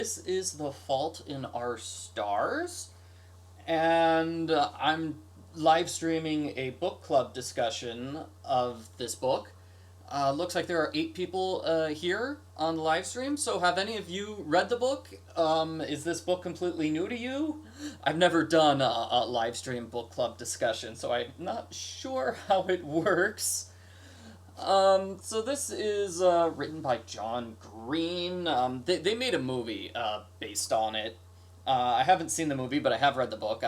This is The Fault in Our Stars, and I'm live streaming a book club discussion of this book. Looks like there are 8 people here on the live stream. So, have any of you read the book? Is this book completely new to you? I've never done a live stream book club discussion, so I'm not sure how it works. So this is written by John Green. They made a movie based on it. I haven't seen the movie, but I have read the book.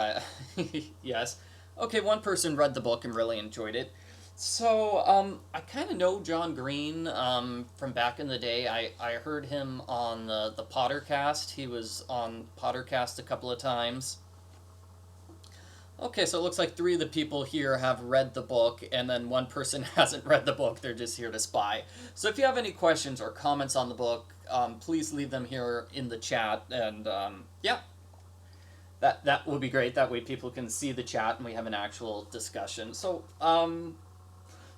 Yes. Okay, one person read the book and really enjoyed it. So I kind of know John Green from back in the day. I heard him on the Pottercast. He was on Pottercast a couple of times. Okay, so it looks like 3 of the people here have read the book, and then one person hasn't read the book. They're just here to spy. So if you have any questions or comments on the book, please leave them here in the chat, and yeah, that would be great. That way people can see the chat and we have an actual discussion. So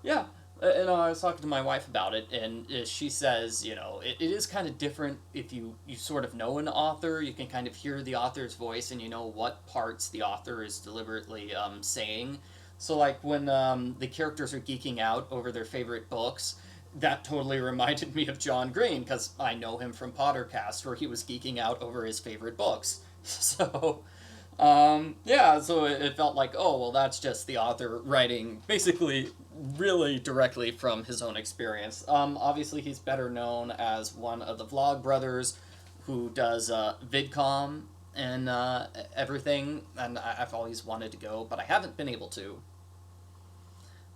yeah, I was talking to my wife about it, and she says, it is kind of different if you sort of know an author. You can kind of hear the author's voice, and you know what parts the author is deliberately saying. So, like when the characters are geeking out over their favorite books, that totally reminded me of John Green because I know him from Pottercast, where he was geeking out over his favorite books. So, yeah, so it felt like, oh, well, that's just the author writing basically really directly from his own experience. Obviously, he's better known as one of the Vlog brothers who does VidCom and everything, and I've always wanted to go, but I haven't been able to.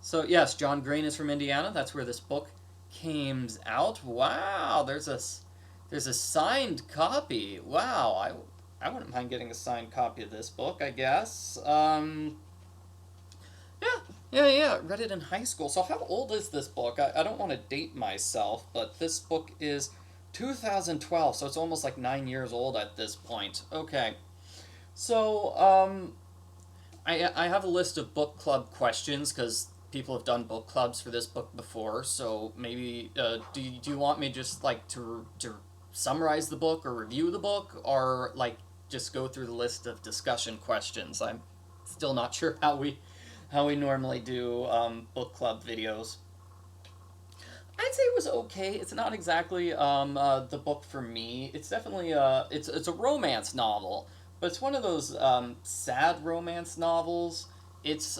So, yes, John Green is from Indiana. That's where this book came out. Wow, there's a signed copy. Wow, I wouldn't mind getting a signed copy of this book, I guess. Yeah. Read it in high school. So how old is this book? I don't want to date myself, but this book is 2012, so it's almost like 9 years old at this point. Okay. So, I have a list of book club questions because people have done book clubs for this book before. So maybe do you want me just like to summarize the book or review the book, or like just go through the list of discussion questions? I'm still not sure how we normally do book club videos. I'd say it was okay. It's not exactly the book for me. It's definitely it's a romance novel, but it's one of those sad romance novels. It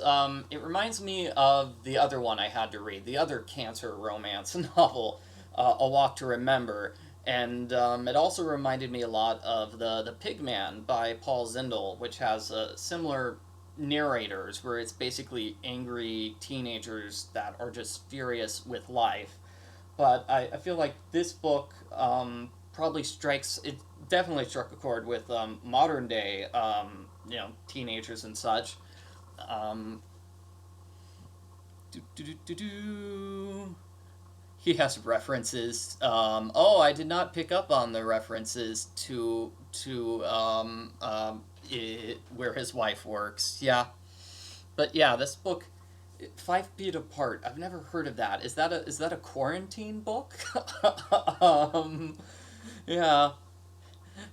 reminds me of the other one I had to read, the other cancer romance novel, A Walk to Remember, and it also reminded me a lot of the Pigman by Paul Zindel, which has similar narrators, where it's basically angry teenagers that are just furious with life. But I feel like this book probably strikes, it definitely struck a chord with modern day, teenagers and such. Um, do, do, do, do, do. He has references. Oh, I did not pick up on the references to where his wife works. Yeah, but yeah, this book, 5 Feet Apart. I've never heard of that. Is that a quarantine book? um, yeah,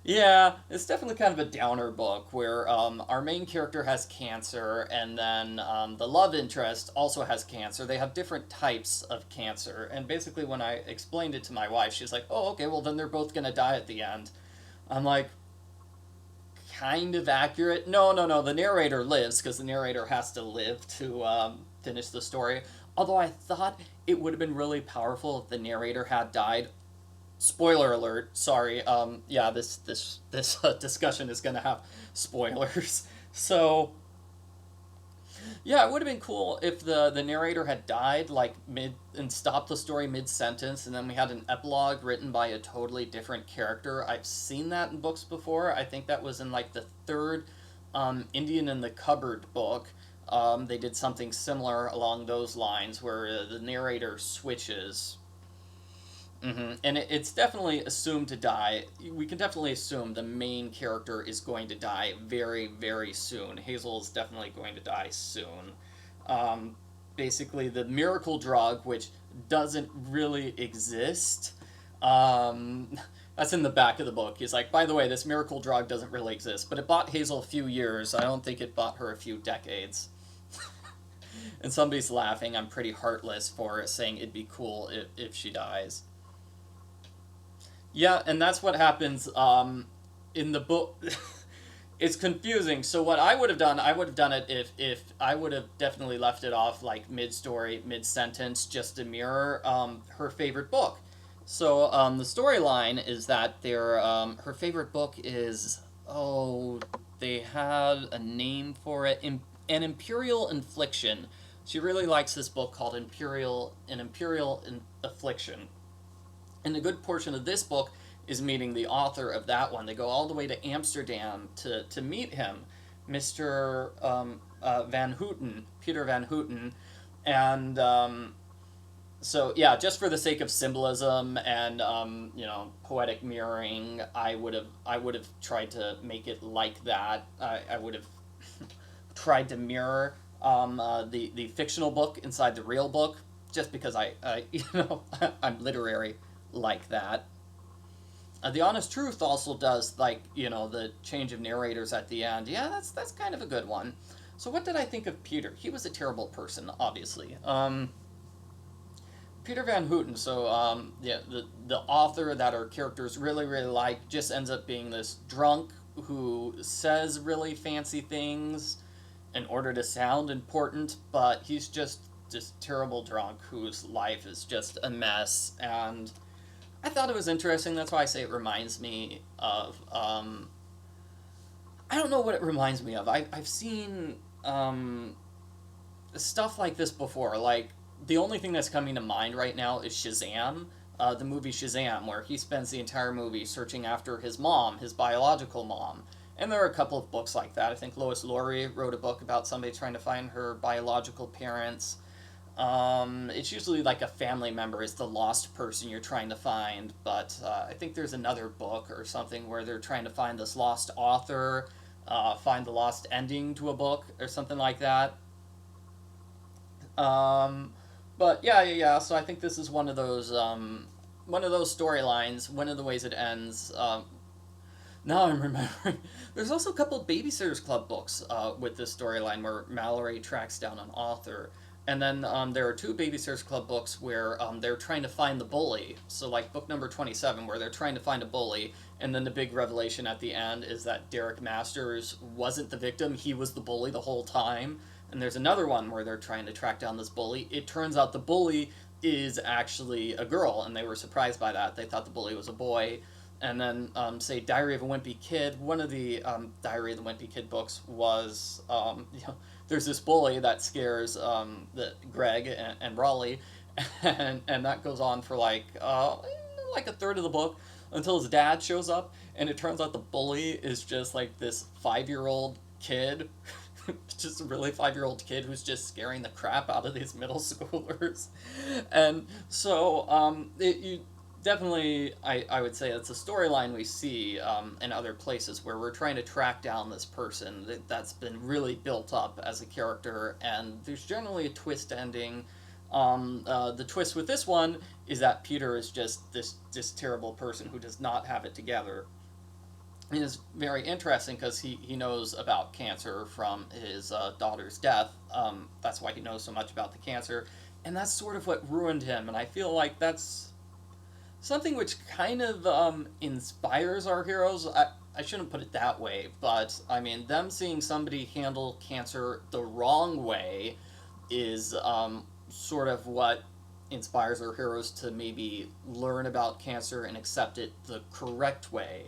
yeah. It's definitely kind of a downer book where our main character has cancer, and then the love interest also has cancer. They have different types of cancer, and basically, when I explained it to my wife, she's like, "Oh, okay. Well, then they're both gonna die at the end." I'm like, kind of accurate. No, no, no. The narrator lives because the narrator has to live to finish the story. Although I thought it would have been really powerful if the narrator had died. Spoiler alert. Sorry. Yeah. This discussion is gonna have spoilers. So yeah, it would have been cool if the narrator had died like mid and stopped the story mid sentence, and then we had an epilogue written by a totally different character. I've seen that in books before. I think that was in like the third Indian in the Cupboard book. They did something similar along those lines where the narrator switches. And it's definitely assumed to die. We can definitely assume the main character is going to die very, very soon. Hazel is definitely going to die soon. Um, Basically, the miracle drug, which doesn't really exist, um, That's in the back of the book. He's like, by the way, this miracle drug doesn't really exist, but it bought Hazel a few years. I don't think it bought her a few decades. And somebody's laughing. I'm pretty heartless for saying it'd be cool if she dies. Yeah, and that's what happens in the book. It's confusing. So what I would have done, I would have done it if I would have definitely left it off like mid story, mid sentence, just to mirror her favorite book. So the storyline is that her favorite book is, oh, they had a name for it, an Imperial Infliction. She really likes this book called An Imperial Affliction. And a good portion of this book is meeting the author of that one. They go all the way to Amsterdam to meet him, Mr. Van Houten, Peter Van Houten. And so, yeah, just for the sake of symbolism and, poetic mirroring, I would have tried to make it like that. I would have tried to mirror the fictional book inside the real book, just because I'm literary like that. The Honest Truth also does, like, the change of narrators at the end. Yeah, that's kind of a good one. So what did I think of Peter? He was a terrible person, obviously. Peter Van Houten, so the author that our characters really, really like just ends up being this drunk who says really fancy things in order to sound important, but he's just this terrible drunk whose life is just a mess. And I thought it was interesting. That's why I say it reminds me of. I don't know what it reminds me of. I've seen stuff like this before. Like, the only thing that's coming to mind right now is Shazam, the movie Shazam, where he spends the entire movie searching after his mom, his biological mom. And there are a couple of books like that. I think Lois Lowry wrote a book about somebody trying to find her biological parents. It's usually like a family member is the lost person you're trying to find, but I think there's another book or something where they're trying to find this lost author, find the lost ending to a book or something like that. But yeah. So I think this is one of those storylines. One of the ways it ends. Now I'm remembering. There's also a couple of Babysitters Club books with this storyline where Mallory tracks down an author. And then there are two Babysitters Club books where they're trying to find the bully. So, like book number 27, where they're trying to find a bully, and then the big revelation at the end is that Derek Masters wasn't the victim, he was the bully the whole time. And there's another one where they're trying to track down this bully. It turns out the bully is actually a girl, and they were surprised by that. They thought the bully was a boy. And then, say, Diary of a Wimpy Kid, one of the Diary of the Wimpy Kid books was, there's this bully that scares Greg and Raleigh, and that goes on for like a third of the book until his dad shows up, and it turns out the bully is just like this 5-year-old kid, just a really 5-year-old kid who's just scaring the crap out of these middle schoolers. And so you definitely, I would say it's a storyline we see in other places where we're trying to track down this person that's been really built up as a character, and there's generally a twist ending. The twist with this one is that Peter is just this terrible person who does not have it together. And it's very interesting because he knows about cancer from his daughter's death. That's why he knows so much about the cancer, and that's sort of what ruined him. And I feel like that's something which kind of inspires our heroes. I shouldn't put it that way, but I mean, them seeing somebody handle cancer the wrong way is sort of what inspires our heroes to maybe learn about cancer and accept it the correct way.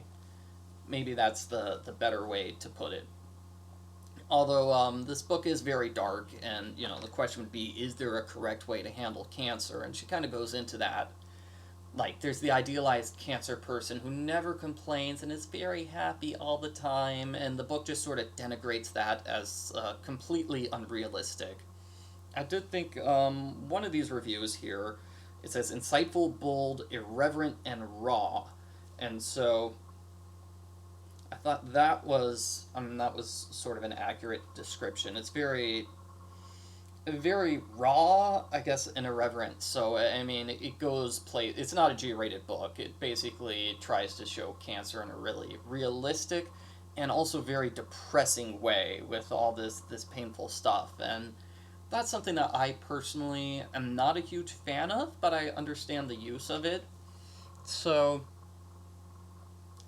Maybe that's the better way to put it. Although this book is very dark, and the question would be, is there a correct way to handle cancer? And she kind of goes into that. Like, there's the idealized cancer person who never complains and is very happy all the time, and the book just sort of denigrates that as completely unrealistic. I did think one of these reviews here, it says insightful, bold, irreverent, and raw. And so I thought that was sort of an accurate description. It's very very raw, I guess, and irreverent. So I mean, it goes play. It's not a G-rated book. It basically tries to show cancer in a really realistic, and also very depressing way with all this painful stuff. And that's something that I personally am not a huge fan of, but I understand the use of it. So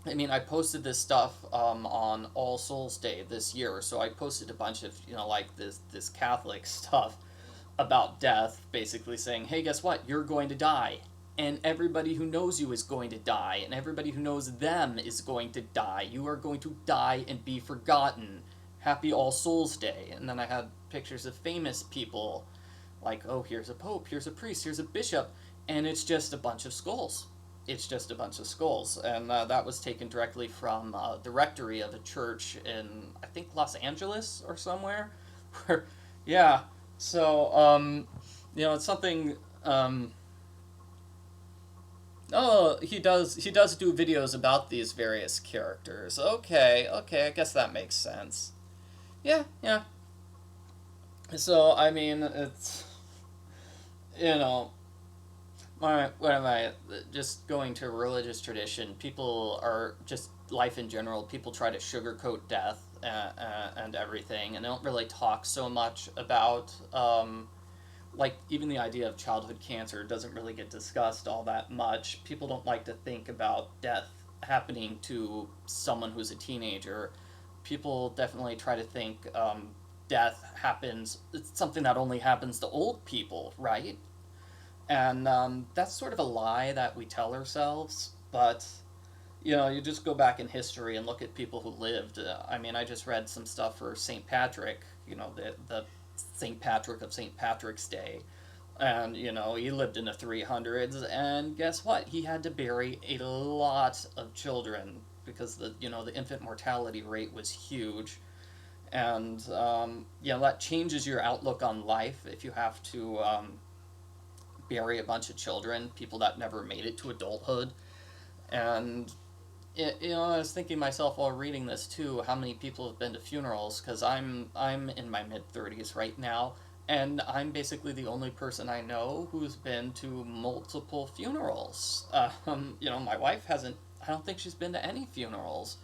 I mean, I posted this stuff on All Souls Day this year, so I posted a bunch of like this Catholic stuff about death, basically saying, "Hey, guess what? You're going to die, and everybody who knows you is going to die, and everybody who knows them is going to die. You are going to die and be forgotten. Happy All Souls Day." And then I had pictures of famous people, like, oh, here's a pope, here's a priest, here's a bishop, and it's just a bunch of skulls. It's just a bunch of skulls, and that was taken directly from the rectory of a church in, I think, Los Angeles or somewhere. Where, yeah. So it's something. Oh, he does do videos about these various characters. Okay, okay, I guess that makes sense. Yeah, yeah. So I mean, it's you know what am I? Just going to a religious tradition. People are just life in general. People try to sugarcoat death and everything, and they don't really talk so much about like even the idea of childhood cancer doesn't really get discussed all that much. People don't like to think about death happening to someone who's a teenager. People definitely try to think death happens. It's something that only happens to old people, right? And that's sort of a lie that we tell ourselves. But you just go back in history and look at people who lived. I mean, I just read some stuff for St. Patrick. The St. Patrick of St. Patrick's Day, and he lived in the 300s. And guess what? He had to bury a lot of children because the infant mortality rate was huge. And that changes your outlook on life if you have to bury a bunch of children, people that never made it to adulthood. And I was thinking myself while reading this too, how many people have been to funerals? Because I'm in my mid 30s right now, and I'm basically the only person I know who's been to multiple funerals. My wife hasn't. I don't think she's been to any funerals,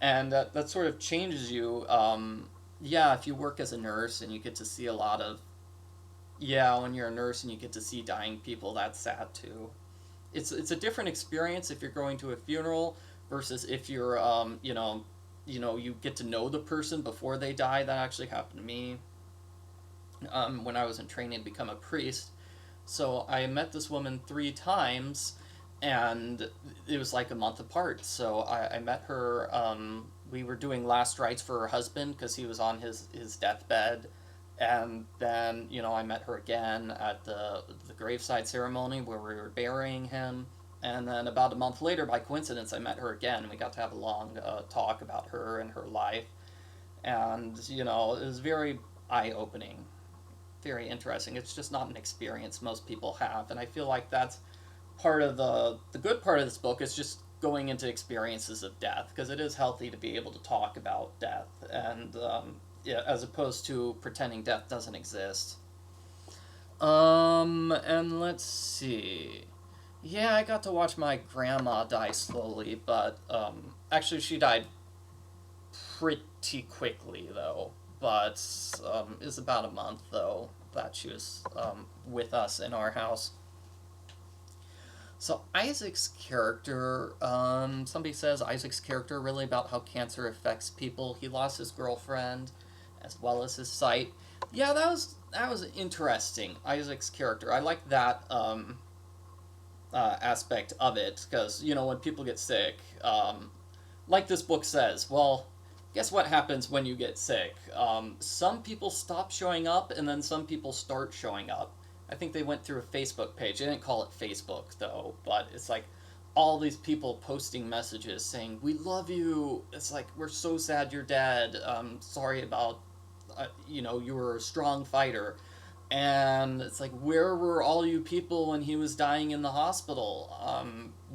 and that sort of changes you. Yeah, if you work as a nurse and you get to see a lot of, yeah, when you're a nurse and you get to see dying people, that's sad too. It's a different experience if you're going to a funeral versus if you're you get to know the person before they die. That actually happened to me when I was in training to become a priest. So I met this woman 3 times, and it was like a month apart. So I met her. We were doing last rites for her husband because he was on his deathbed, and then I met her again at the graveside ceremony where we were burying him. And then about a month later, by coincidence, I met her again, and we got to have a long talk about her and her life. And it was very eye-opening, very interesting. It's just not an experience most people have, and I feel like that's part of the good part of this book is just going into experiences of death, because it is healthy to be able to talk about death, and yeah, as opposed to pretending death doesn't exist. And let's see. Yeah, I got to watch my grandma die slowly, but actually she died pretty quickly though. But it was about a month though that she was with us in our house. So Isaac's character, somebody says Isaac's character really about how cancer affects people. He lost his girlfriend, as well as his sight. Yeah, that was interesting. Isaac's character, I like that aspect of it, because when people get sick, like this book says, well, guess what happens when you get sick? Some people stop showing up, and then some people start showing up. I think they went through a Facebook page. They didn't call it Facebook, though, but it's like all these people posting messages saying, "We love you." It's like, "We're so sad you're dead. Sorry about, you were a strong fighter." And it's like, where were all you people when he was dying in the hospital?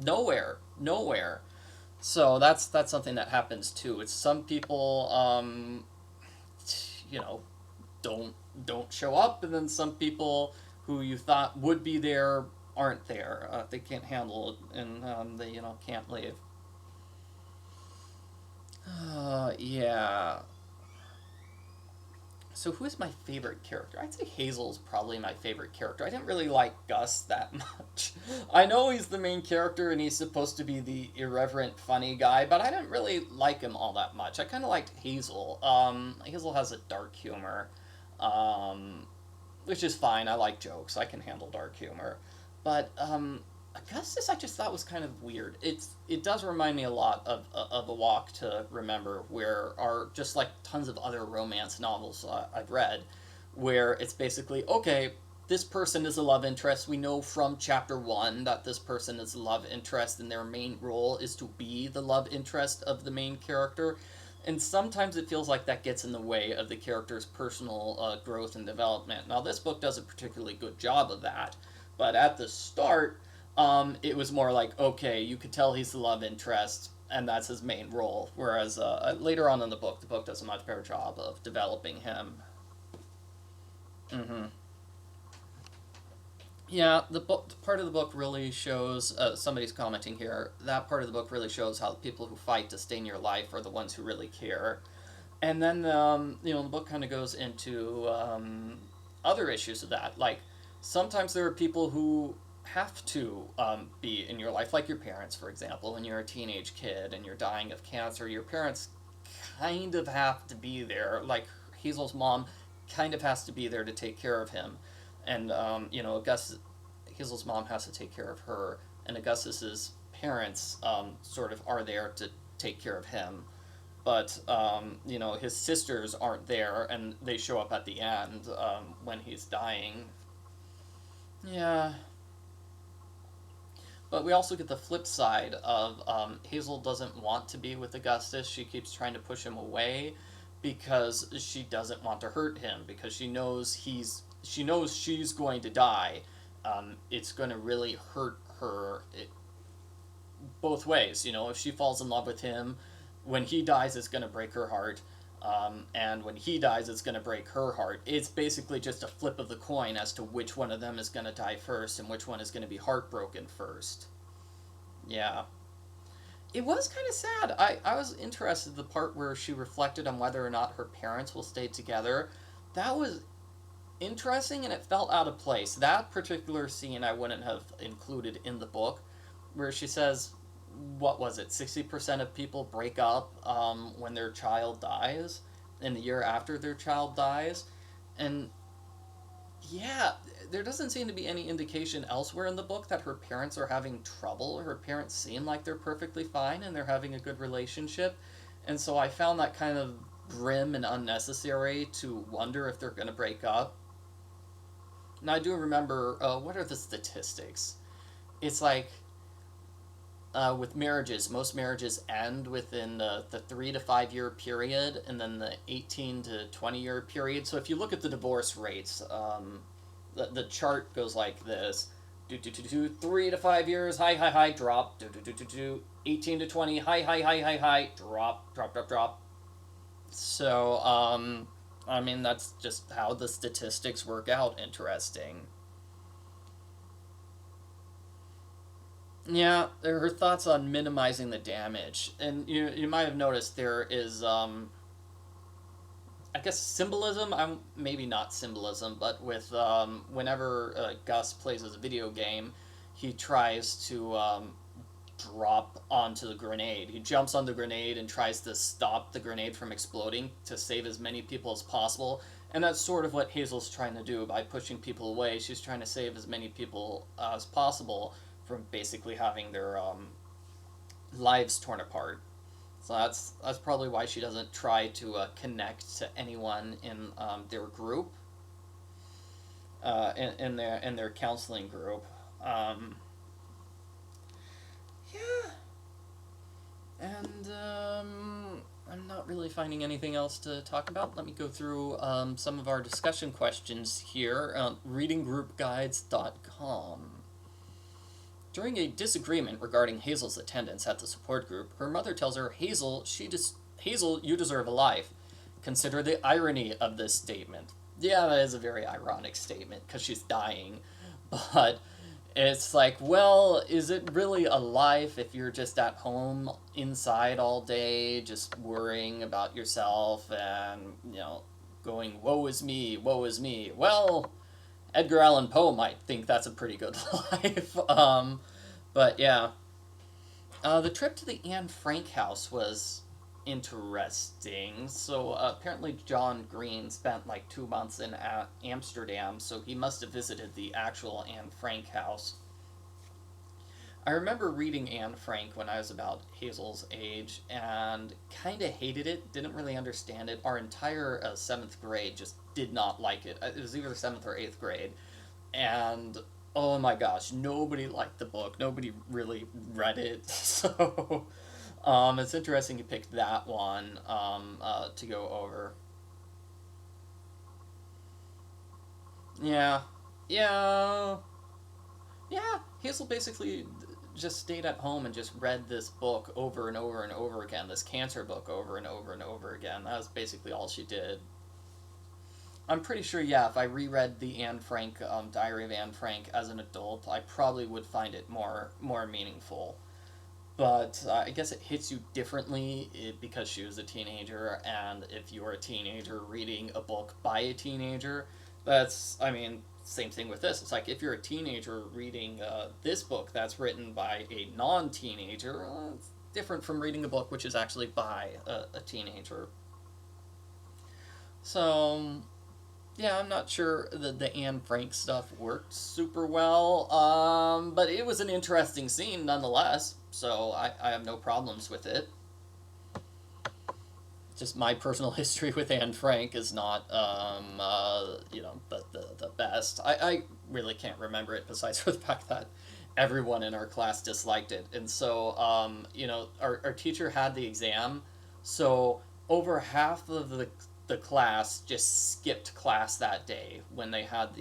Nowhere. Nowhere. So that's something that happens too. It's some people, you know, don't don't show up, and then some people who you thought would be there aren't there. They can't handle it, and they can't leave. Yeah. So who is my favorite character? I'd say Hazel's probably my favorite character. I didn't really like Gus that much. I know he's the main character and he's supposed to be the irreverent, funny guy, but I didn't really like him all that much. I kind of liked Hazel. Hazel has a dark humor, um, which is fine. I like jokes. I can handle dark humor. But Augustus, I just thought was kind of weird. It does remind me a lot of A Walk to Remember, where are just like tons of other romance novels I've read, where it's basically okay. This person is a love interest. We know from chapter one that this person is a love interest, and their main role is to be the love interest of the main character. And sometimes it feels like that gets in the way of the character's personal growth and development. Now, this book does a particularly good job of that, but at the start, it was more like, okay, you could tell he's the love interest, and that's his main role. Whereas later on in the book does a much better job of developing him. Mm-hmm. Yeah, the part of the book really shows. Somebody's commenting here. That part of the book really shows how the people who fight to stay in your life are the ones who really care. And then the book kind of goes into other issues of that. Like sometimes there are people who have to be in your life, like your parents, for example. When you're a teenage kid and you're dying of cancer, your parents kind of have to be there. Like Hazel's mom kind of has to be there to take care of him, and Augustus, Hazel's mom has to take care of her, and Augustus's parents sort of are there to take care of him. But his sisters aren't there, and they show up at the end when he's dying. Yeah, but we also get the flip side of Hazel doesn't want to be with Augustus. She keeps trying to push him away because she doesn't want to hurt him, because she knows she's going to die. It's going to really hurt her both ways. If she falls in love with him, when he dies, it's going to break her heart. And when he dies, it's going to break her heart. It's basically just a flip of the coin as to which one of them is going to die first and which one is going to be heartbroken first. Yeah. It was kind of sad. I was interested in the part where she reflected on whether or not her parents will stay together. That was interesting and it felt out of place. That particular scene I wouldn't have included in the book, where she says, what was it, 60% of people break up when their child dies, in the year after their child dies. And yeah, there doesn't seem to be any indication elsewhere in the book that her parents are having trouble. Her parents seem like they're perfectly fine and they're having a good relationship. And so I found that kind of grim and unnecessary to wonder if they're going to break up. And I do remember, what are the statistics? It's like, with marriages, most marriages end within the 3 to 5 year period, and then the 18 to 20 year period. So if you look at the divorce rates, the chart goes like this: 3 to 5 years, high, high, high, drop. 18 to 20, high, high, high, high, high, drop, drop, drop, drop. So I mean that's just how the statistics work out. Interesting. Yeah, there are her thoughts on minimizing the damage, and you might have noticed there is I guess symbolism. I'm maybe not symbolism, but with whenever Gus plays as a video game, he tries to drop onto the grenade. He jumps on the grenade and tries to stop the grenade from exploding to save as many people as possible. And that's sort of what Hazel's trying to do by pushing people away. She's trying to save as many people as possible from basically having their lives torn apart. So that's probably why she doesn't try to connect to anyone in their group, in their counseling group. Yeah, and I'm not really finding anything else to talk about. Let me go through some of our discussion questions here. Readinggroupguides.com. During a disagreement regarding Hazel's attendance at the support group, her mother tells her, Hazel, you deserve a life. Consider the irony of this statement. Yeah, that is a very ironic statement because she's dying, but it's like, well, is it really a life if you're just at home inside all day, just worrying about yourself and, going, woe is me, woe is me? Well, Edgar Allan Poe might think that's a pretty good life. But yeah, the trip to the Anne Frank house was interesting. So apparently, John Green spent like 2 months in Amsterdam, so he must have visited the actual Anne Frank house. I remember reading Anne Frank when I was about Hazel's age and kind of hated it, didn't really understand it. Our entire seventh grade just did not like it. It was either seventh or eighth grade. And oh my gosh, nobody liked the book. Nobody really read it. So it's interesting you picked that one to go over. Yeah. Yeah. Yeah. Hazel basically just stayed at home and just read this book over and over and over again, this cancer book over and over and over again. That was basically all she did. I'm pretty sure, yeah, if I reread the Anne Frank Diary of Anne Frank as an adult, I probably would find it more meaningful. But I guess it hits you differently because she was a teenager, and if you're a teenager reading a book by a teenager, that's, I mean, same thing with this. It's like if you're a teenager reading this book that's written by a non teenager, it's different from reading a book which is actually by a teenager. So, yeah, I'm not sure that the Anne Frank stuff worked super well, but it was an interesting scene nonetheless, so I have no problems with it. Just my personal history with Anne Frank is not, the best. I really can't remember it besides for the fact that everyone in our class disliked it. And so, our teacher had the exam, so over half of the class just skipped class that day when we had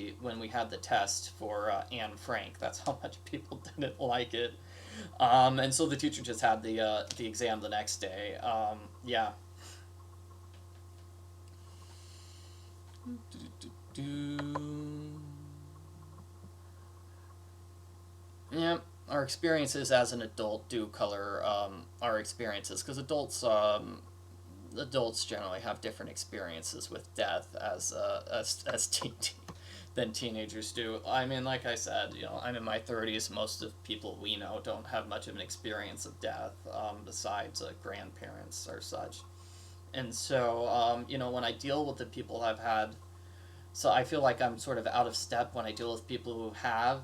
the test for Anne Frank. That's how much people didn't like it. And so the teacher just had the exam the next day. Yeah. Yeah, our experiences as an adult do color our experiences because adults generally have different experiences with death than teenagers do. I mean, like I said, I'm in my 30s. Most of people we know don't have much of an experience of death besides grandparents or such. And so, when I deal with the people I've had, so I feel like I'm sort of out of step when I deal with people who have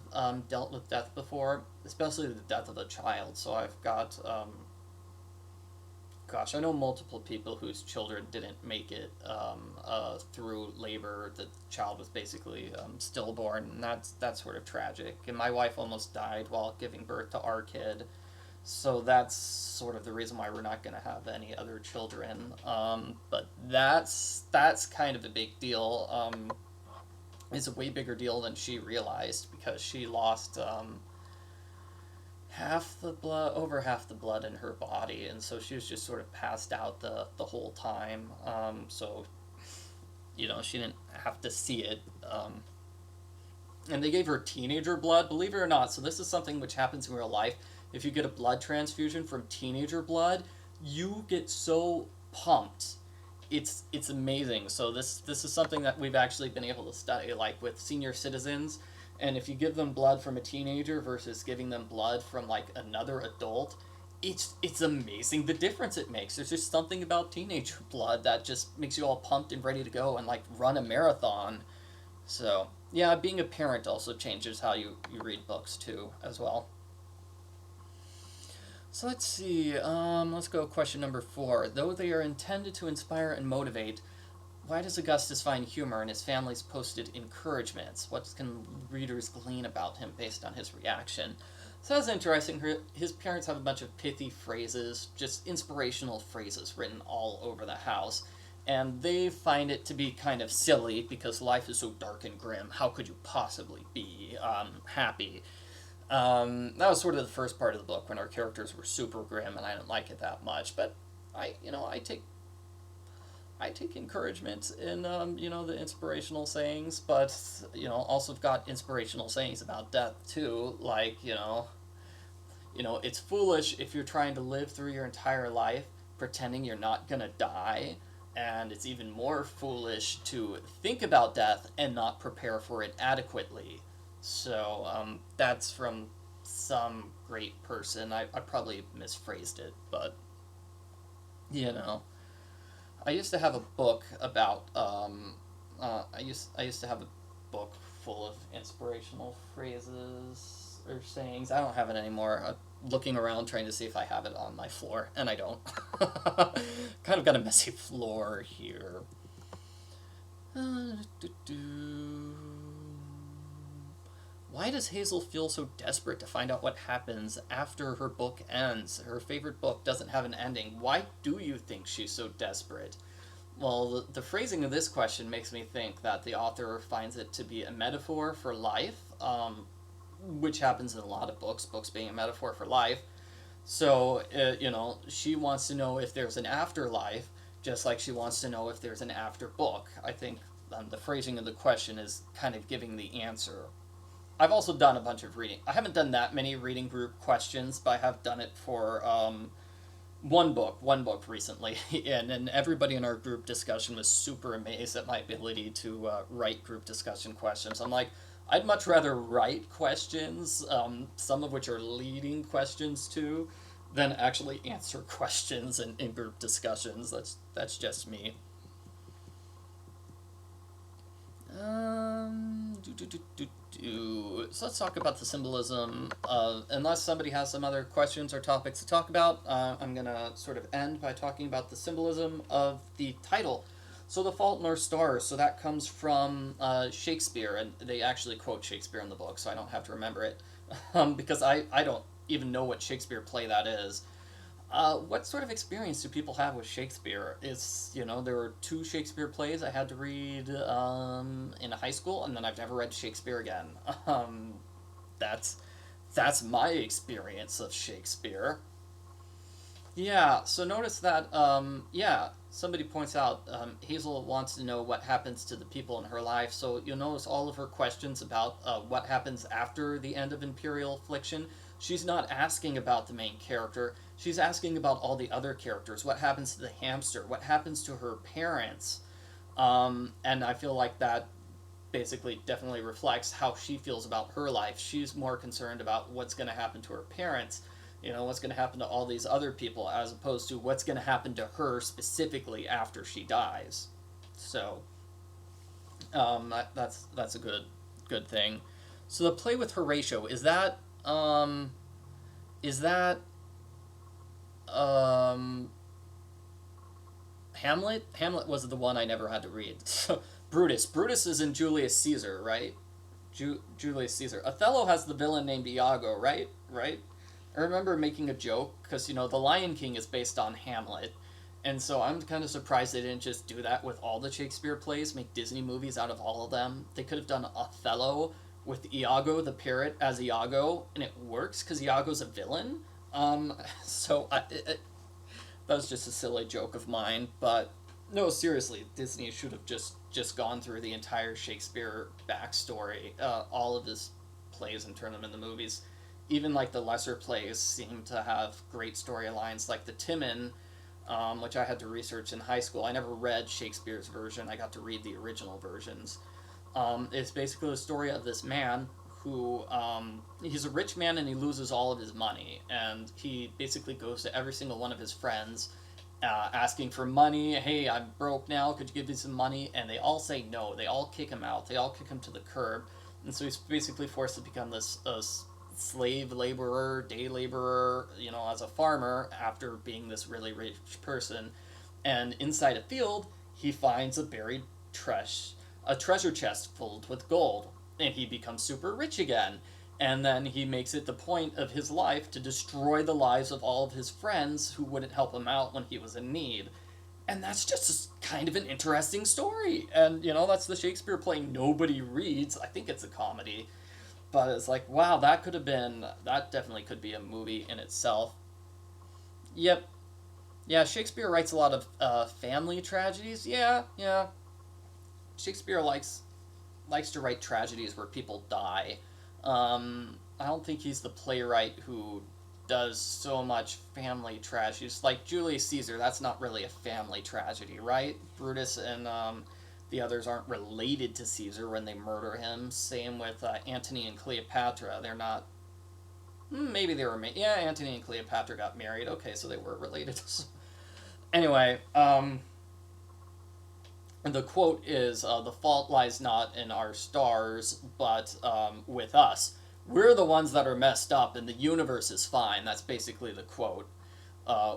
dealt with death before, especially the death of a child. So I've got, gosh, I know multiple people whose children didn't make it through labor. The child was basically stillborn, and that's sort of tragic. And my wife almost died while giving birth to our kid. So that's sort of the reason why we're not going to have any other children. But that's kind of a big deal. It's a way bigger deal than she realized because she lost over half the blood in her body, and so she was just sort of passed out the whole time. So she didn't have to see it. And they gave her teenager blood, believe it or not. So this is something which happens in real life. If you get a blood transfusion from teenager blood, you get so pumped. It's amazing. So this is something that we've actually been able to study, like with senior citizens. And if you give them blood from a teenager versus giving them blood from like another adult, it's amazing the difference it makes. There's just something about teenager blood that just makes you all pumped and ready to go and like run a marathon. So yeah, being a parent also changes how you read books too, as well. So let's see. Let's go question number 4. Though they are intended to inspire and motivate, why does Augustus find humor in his family's posted encouragements? What can readers glean about him based on his reaction? So that's interesting. His parents have a bunch of pithy phrases, just inspirational phrases written all over the house. And they find it to be kind of silly because life is so dark and grim. How could you possibly be happy? That was sort of the first part of the book when our characters were super grim, and I didn't like it that much. But I I take encouragement in, the inspirational sayings, but, also got inspirational sayings about death too. Like, it's foolish if you're trying to live through your entire life pretending you're not gonna die, and it's even more foolish to think about death and not prepare for it adequately. So, that's from some great person. I probably misphrased it, but, you know. I used to have a book about, I used to have a book full of inspirational phrases or sayings. I don't have it anymore. I'm looking around trying to see if I have it on my floor, and I don't. Kind of got a messy floor here. Why does Hazel feel so desperate to find out what happens after her book ends? Her favorite book doesn't have an ending. Why do you think she's so desperate? Well, the phrasing of this question makes me think that the author finds it to be a metaphor for life, which happens in a lot of books being a metaphor for life. So, she wants to know if there's an afterlife, just like she wants to know if there's an after book. I think the phrasing of the question is kind of giving the answer. I've also done a bunch of reading. I haven't done that many reading group questions, but I have done it for one book recently, and everybody in our group discussion was super amazed at my ability to write group discussion questions. I'm like, I'd much rather write questions, some of which are leading questions too, than actually answer questions in group discussions. That's just me. So let's talk about the symbolism of, unless somebody has some other questions or topics to talk about, I'm going to sort of end by talking about the symbolism of the title. So The Fault in Our Stars, so that comes from Shakespeare, and they actually quote Shakespeare in the book, so I don't have to remember it, because I don't even know what Shakespeare play that is. What sort of experience do people have with Shakespeare? There were two Shakespeare plays I had to read in high school, and then I've never read Shakespeare again. That's that's my experience of Shakespeare. Yeah, so notice that, somebody points out Hazel wants to know what happens to the people in her life, so you'll notice all of her questions about what happens after the end of Imperial Affliction. She's not asking about the main character, she's asking about all the other characters. What happens to the hamster? What happens to her parents? And I feel like that basically definitely reflects how she feels about her life. She's more concerned about what's going to happen to her parents, what's going to happen to all these other people, as opposed to what's going to happen to her specifically after she dies. So, that's a good thing. So the play with Horatio, is that um Hamlet? Hamlet was the one I never had to read. So Brutus is in Julius Caesar, right? Julius Caesar. Othello has the villain named Iago, right? Right? I remember making a joke because The Lion King is based on Hamlet, and so I'm kind of surprised they didn't just do that with all the Shakespeare plays, make Disney movies out of all of them. They could have done Othello with Iago the parrot as Iago, and it works because Iago's a villain. So that was just a silly joke of mine, but no, seriously, Disney should have just gone through the entire Shakespeare backstory, all of his plays, and turned them into movies. Even like the lesser plays seem to have great storylines, like the Timon, which I had to research in high school. I never read Shakespeare's version. I got to read the original versions. It's basically the story of this man who, he's a rich man and he loses all of his money, and he basically goes to every single one of his friends asking for money. Hey, I'm broke now, could you give me some money? And they all say no. They all kick him out. They all kick him to the curb, and so he's basically forced to become this slave laborer, day laborer, as a farmer, after being this really rich person. And inside a field he finds a treasure chest filled with gold, and he becomes super rich again. And then he makes it the point of his life to destroy the lives of all of his friends who wouldn't help him out when he was in need. And that's just kind of an interesting story. And, that's the Shakespeare play nobody reads. I think it's a comedy. But it's like, wow, that definitely could be a movie in itself. Yep. Yeah, Shakespeare writes a lot of family tragedies. Yeah, yeah. Shakespeare likes to write tragedies where people die. I don't think he's the playwright who does so much family tragedies. Like Julius Caesar, that's not really a family tragedy, right? Brutus and the others aren't related to Caesar when they murder him. Same with Antony and Cleopatra. They're not. Maybe they were. Yeah, Antony and Cleopatra got married. Okay, so they were related. Anyway, and the quote is, "The fault lies not in our stars, but with us. We're the ones that are messed up, and the universe is fine." That's basically the quote,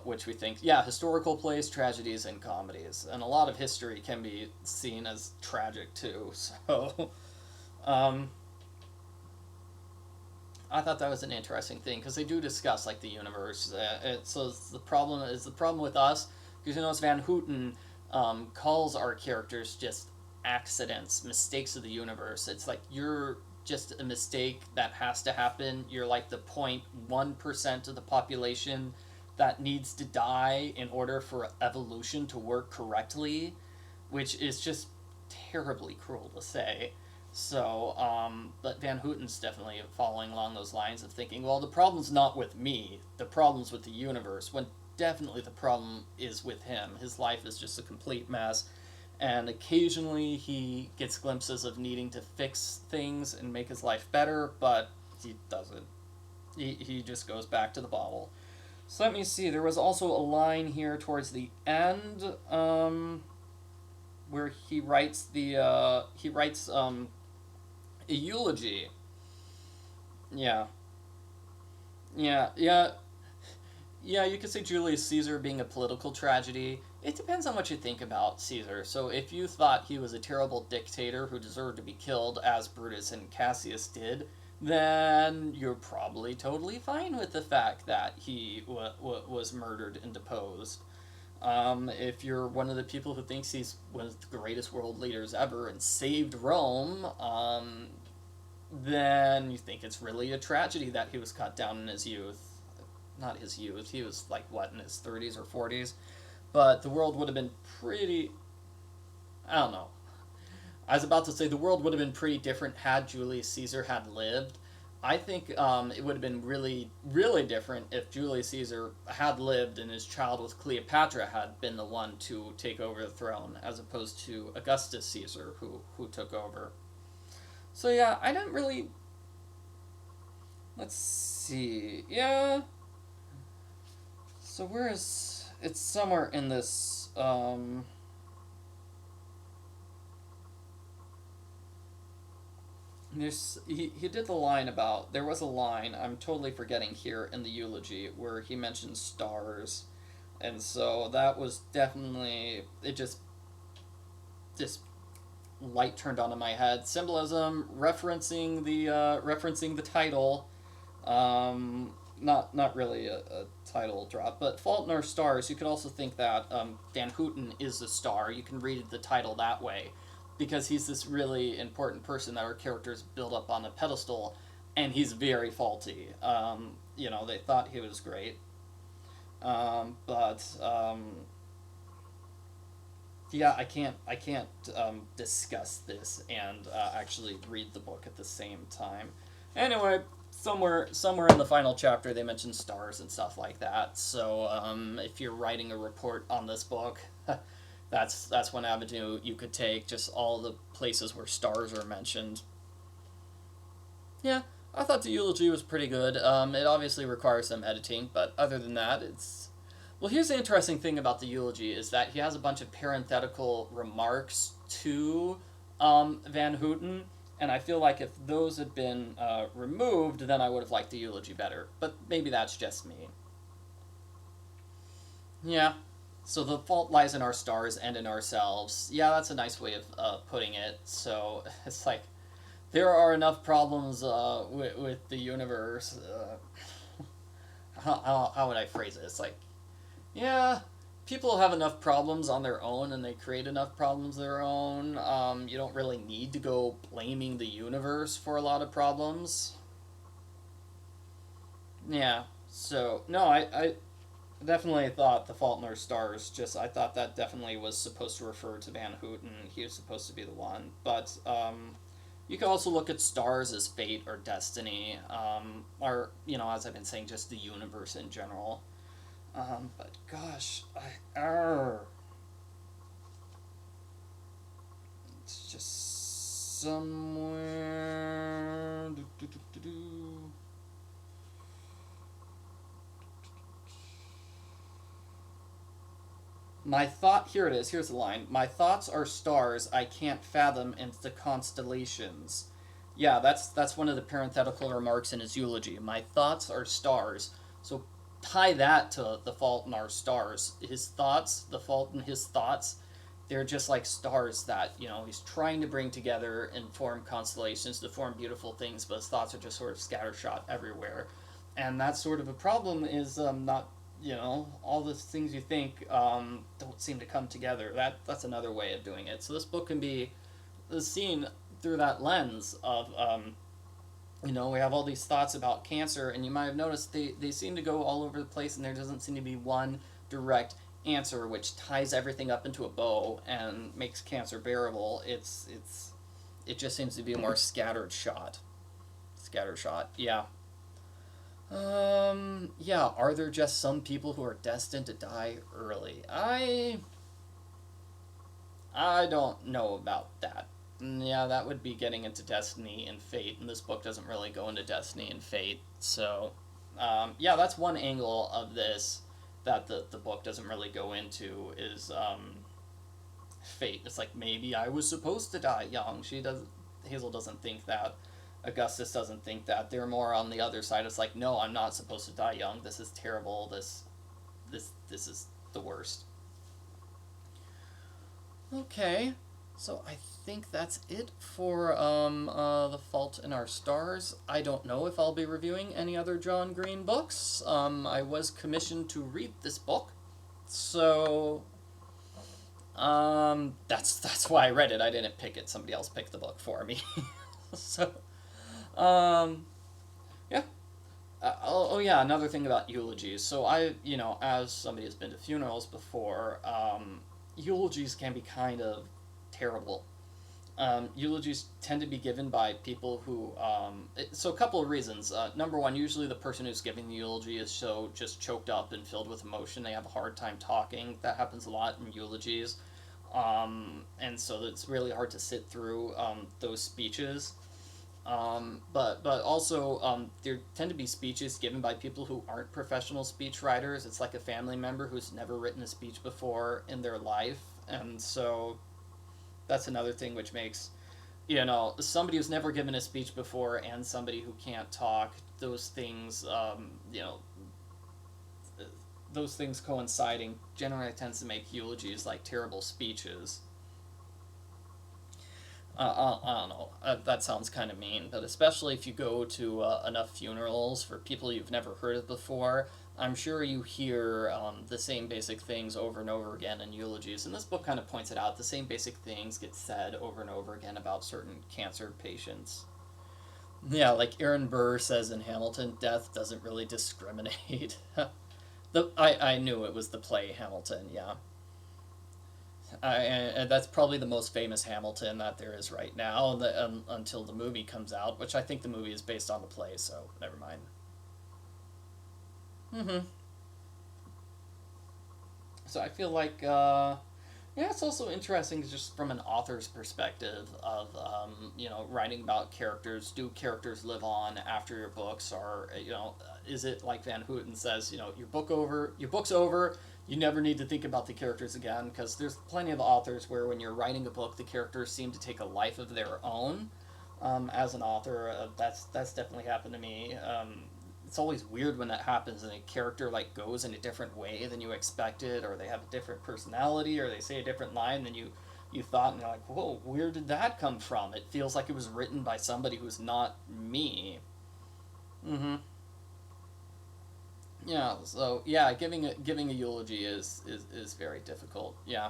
which we think, yeah, historical plays, tragedies, and comedies. And a lot of history can be seen as tragic, too. So, um, I thought that was an interesting thing, because they do discuss, like, the universe. So the problem with us, because you notice Van Houten calls our characters just accidents, mistakes of the universe. It's like you're just a mistake that has to happen. You're like the 0.1% of the population that needs to die in order for evolution to work correctly, which is just terribly cruel to say. So, but Van Houten's definitely following along those lines of thinking, well, the problem's not with me, the problem's with the universe, when definitely the problem is with him. His life is just a complete mess, and occasionally he gets glimpses of needing to fix things and make his life better, but he doesn't. He just goes back to the bottle. So let me see, there was also a line here towards the end, where he writes a eulogy. Yeah. Yeah, yeah, yeah, you could say Julius Caesar being a political tragedy. It depends on what you think about Caesar. So if you thought he was a terrible dictator who deserved to be killed, as Brutus and Cassius did, then you're probably totally fine with the fact that he was murdered and deposed. If you're one of the people who thinks he's one of the greatest world leaders ever and saved Rome, then you think it's really a tragedy that he was cut down in his youth. Not his youth, he was like, what, in his 30s or 40s? But the world would have been pretty. I don't know. I was about to say the world would have been pretty different had Julius Caesar had lived. I think it would have been really, really different if Julius Caesar had lived and his child with Cleopatra had been the one to take over the throne, as opposed to Augustus Caesar, who took over. So yeah, I didn't really. Let's see. Yeah. So where is. It's somewhere in this. He did the line about. There was a line, I'm totally forgetting here in the eulogy, where he mentions stars. And so that was definitely. It just light turned on in my head. Symbolism, referencing the title. Not really a title drop, but Fault in Our Stars. You could also think that Van Houten is a star. You can read the title that way, because he's this really important person that our characters build up on a pedestal, and he's very faulty. They thought he was great, but yeah, I can't discuss this and actually read the book at the same time. Anyway, somewhere in the final chapter they mention stars and stuff like that. So if you're writing a report on this book, that's one avenue you could take. Just all the places where stars are mentioned. Yeah, I thought the eulogy was pretty good. It obviously requires some editing, but other than that, it's. Well, here's the interesting thing about the eulogy is that he has a bunch of parenthetical remarks to Van Houten, and I feel like if those had been removed, then I would have liked the eulogy better. But maybe that's just me. Yeah. So the fault lies in our stars and in ourselves. Yeah, that's a nice way of putting it. So it's like there are enough problems with the universe. How would I phrase it? It's like, yeah, people have enough problems on their own and they create enough problems of their own. You don't really need to go blaming the universe for a lot of problems. Yeah, so, no, definitely thought The Fault in Our Stars. Just I thought that definitely was supposed to refer to Van Houten. He was supposed to be the one, but you can also look at stars as fate or destiny, or as I've been saying, just the universe in general. But gosh, it's just somewhere. My thought here it is. Here's the line. My thoughts are stars I can't fathom into constellations. Yeah, that's one of the parenthetical remarks in his eulogy. My thoughts are stars. So tie that to The Fault in Our Stars. His thoughts, the fault in his thoughts, they're just like stars that he's trying to bring together and form constellations to form beautiful things, but his thoughts are just sort of scattershot everywhere, and that's sort of a problem. Is not all the things you think don't seem to come together. That's another way of doing it. So this book can be seen through that lens of we have all these thoughts about cancer, and you might have noticed they seem to go all over the place, and there doesn't seem to be one direct answer which ties everything up into a bow and makes cancer bearable. It just seems to be a more scattered shot. Yeah. Yeah, are there just some people who are destined to die early? I don't know about that. Yeah, that would be getting into destiny and fate, and this book doesn't really go into destiny and fate. So, yeah, that's one angle of this that the book doesn't really go into is fate. It's like maybe I was supposed to die young. Hazel doesn't think that. Augustus doesn't think that. They're more on the other side. It's like, no, I'm not supposed to die young. This is terrible. This is the worst. Okay, so I think that's it for The Fault in Our Stars. I don't know if I'll be reviewing any other John Green books. I was commissioned to read this book, so that's why I read it. I didn't pick it. Somebody else picked the book for me. So, yeah. Oh yeah, another thing about eulogies. So as somebody who's been to funerals before, eulogies can be kind of terrible. Eulogies tend to be given by people who, so a couple of reasons. Number one, usually the person who's giving the eulogy is so just choked up and filled with emotion, they have a hard time talking. That happens a lot in eulogies. And so it's really hard to sit through those speeches. But also there tend to be speeches given by people who aren't professional speech writers. It's like a family member who's never written a speech before in their life, and so that's another thing which makes somebody who's never given a speech before and somebody who can't talk, those things those things coinciding generally tends to make eulogies like terrible speeches. I don't know. That sounds kind of mean, but especially if you go to enough funerals for people you've never heard of before, I'm sure you hear the same basic things over and over again in eulogies. And this book kind of points it out. The same basic things get said over and over again about certain cancer patients. Yeah, like Aaron Burr says in Hamilton, death doesn't really discriminate. I knew it was the play Hamilton, yeah. And that's probably the most famous Hamilton that there is right now, until the movie comes out, which I think the movie is based on the play, so never mind. Mm-hmm. So I feel like, yeah, it's also interesting just from an author's perspective of, writing about characters. Do characters live on after your books, or is it like Van Houten says, your book's over, you never need to think about the characters again, because there's plenty of authors where when you're writing a book, the characters seem to take a life of their own. As an author, that's definitely happened to me. It's always weird when that happens and a character like goes in a different way than you expected, or they have a different personality, or they say a different line than you thought, and you're like, whoa, where did that come from? It feels like it was written by somebody who's not me. Mm-hmm. Yeah, so yeah, giving a eulogy is very difficult. Yeah.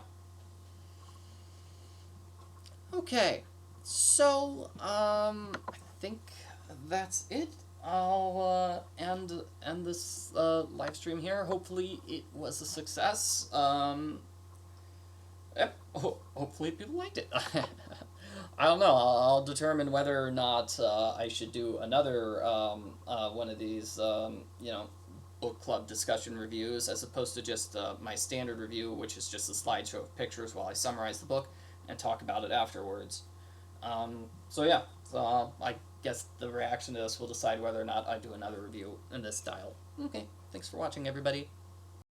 Okay. So I think that's it. I'll end this live stream here. Hopefully it was a success. Yep. Hopefully people liked it. I don't know. I'll determine whether or not I should do another one of these, book club discussion reviews, as opposed to just my standard review, which is just a slideshow of pictures while I summarize the book and talk about it afterwards. So yeah, I guess the reaction to this will decide whether or not I do another review in this style. Okay, thanks for watching, everybody.